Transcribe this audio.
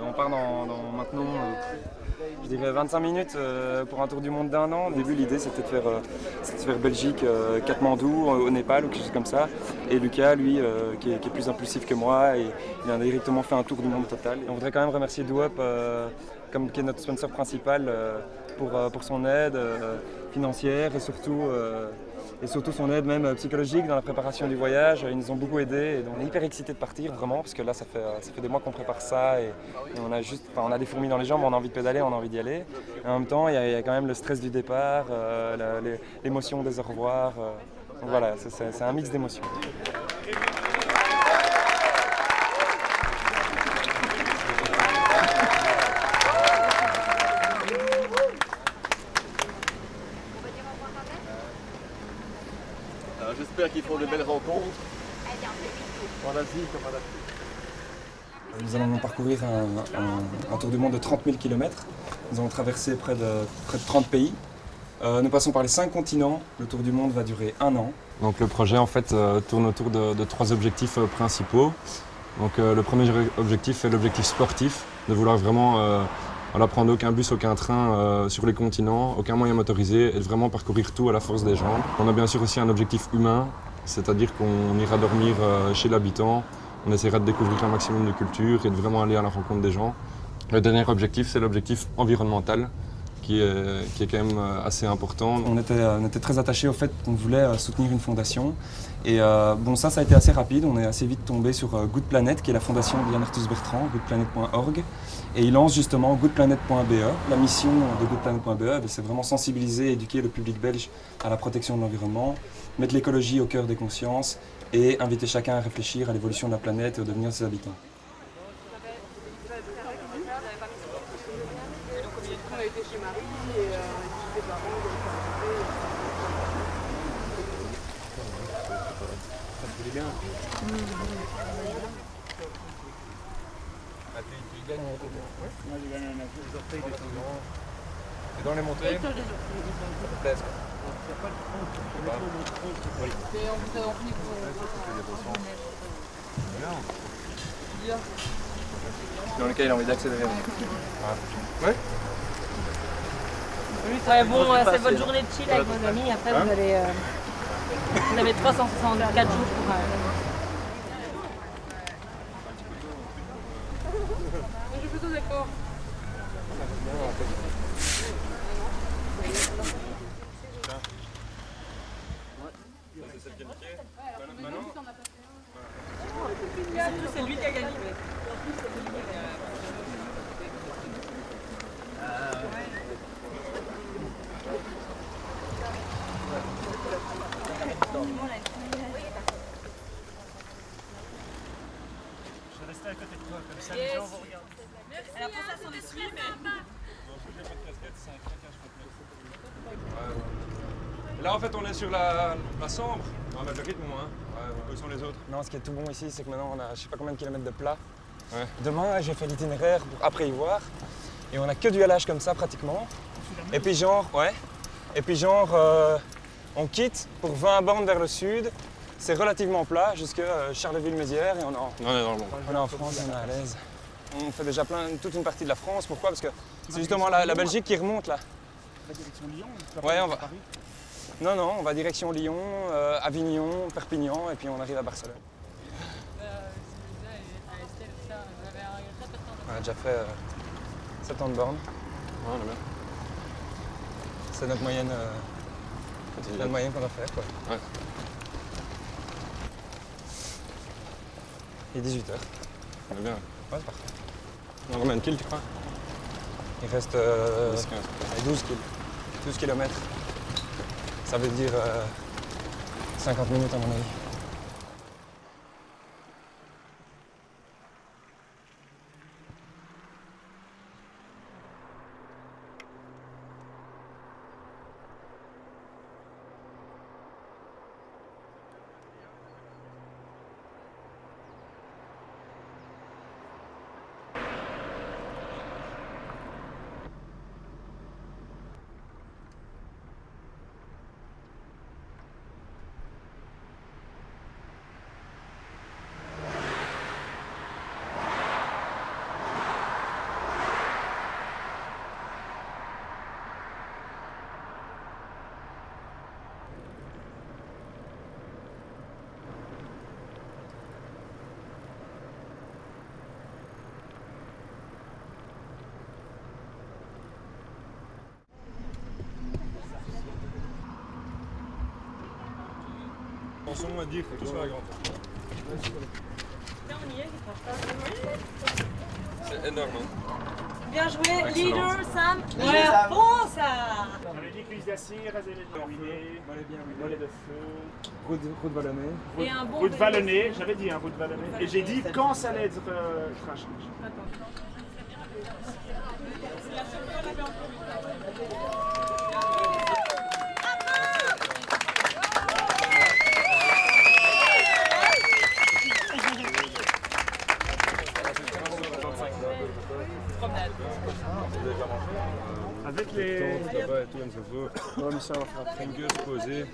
On part dans maintenant, je dirais 25 minutes pour un tour du monde d'1 an. Au début, l'idée c'était de faire Belgique, Katmandou au Népal ou quelque chose comme ça. Et Lucas, lui, qui est plus impulsif que moi, et il a directement fait un tour du monde total. Et on voudrait quand même remercier Doop, qui est notre sponsor principal, pour son aide financière et surtout son aide même psychologique dans la préparation du voyage. Ils nous ont beaucoup aidés et donc on est hyper excités de partir vraiment parce que là ça fait des mois qu'on prépare ça et on a des fourmis dans les jambes, on a envie de pédaler, on a envie d'y aller. Et en même temps il y a quand même le stress du départ, l'émotion des au revoir. Donc voilà, c'est un mix d'émotions. J'espère qu'ils font de belles rencontres en Asie comme en Afrique. Nous allons parcourir un tour du monde de 30 000 km. Nous allons traverser près de 30 pays. Nous passons par les 5 continents. Le tour du monde va durer 1 an. Donc le projet en fait tourne autour de 3 objectifs principaux. Donc le premier objectif est l'objectif sportif, de vouloir vraiment prendre aucun bus, aucun train sur les continents, aucun moyen motorisé et de vraiment parcourir tout à la force des jambes. On a bien sûr aussi un objectif humain, c'est-à-dire qu'on ira dormir chez l'habitant, on essaiera de découvrir un maximum de cultures et de vraiment aller à la rencontre des gens. Le dernier objectif, c'est l'objectif environnemental, qui est quand même assez important. On était très attachés au fait qu'on voulait soutenir une fondation. Et ça a été assez rapide. On est assez vite tombé sur Good Planet, qui est la fondation de Yann Arthus Bertrand, goodplanet.org. Et il lance justement goodplanet.be. La mission de goodplanet.be, c'est vraiment sensibiliser et éduquer le public belge à la protection de l'environnement, mettre l'écologie au cœur des consciences et inviter chacun à réfléchir à l'évolution de la planète et au devenir de ses habitants. On a été chez Marie et ses parents Ça te plaît bien. Ah, tu gagnes un peu. Moi j'ai gagné les orteils des gens. Et dans les montées, ça te plaise quoi. Il n'y a pas de fond. Oui. Et on vous a rempli pour... Dans lequel il a envie d'accélérer. Ouais. Ouais, bon, c'est votre journée de chill avec vos amis. Après, vous allez. Vous avez 364 jours pour. Je suis plutôt d'accord. C'est lui qui a gagné. Je vais rester à côté de toi, comme ça les gens vont regarder. Alors pour ça, on les suit, mais. Là en fait on est sur la Sambre. On va mettre le rythme hein. Où sont les autres? Non, ce qui est tout bon ici, c'est que maintenant on a je sais pas combien de kilomètres de plat. Ouais. Demain, j'ai fait l'itinéraire pour après y voir. Et on a que du halage comme ça pratiquement. Et puis on quitte pour 20 bornes vers le sud. C'est relativement plat jusqu'à Charleville-Mézières et on est dans le bon. On est en France, on est à l'aise. On fait déjà toute une partie de la France. Pourquoi? Parce que c'est justement la Belgique qui remonte là. La direction Lyon, Ouais, on va. Paris. Non, on va direction Lyon, Avignon, Perpignan et puis on arrive à Barcelone. On a déjà fait 70 bornes. Ouais, on est bien. C'est notre moyenne, qu'on a fait. Quoi. Ouais. Il est 18h. On est bien. Ouais, c'est parfait. On a combien de kills tu crois? Il reste 10-15. 12 km. Ça veut dire 50 minutes à mon avis. attention à dire tout sur la grande. Tiens, on y est, C'est énorme. Hein. bien joué, Excellent. leader Sam. Ouais, bon ça. J'avais dit cuisse d'acier, raser les ruinés, mollet de feu, Route vallonnée. Et un bon route vélo. vallonnée, j'avais dit un route vallonnée. Et j'ai dit quand ça allait être trash. Avec les... Là-bas et tout, enzovo. Ouais, mais ça va faire. Fingers posés.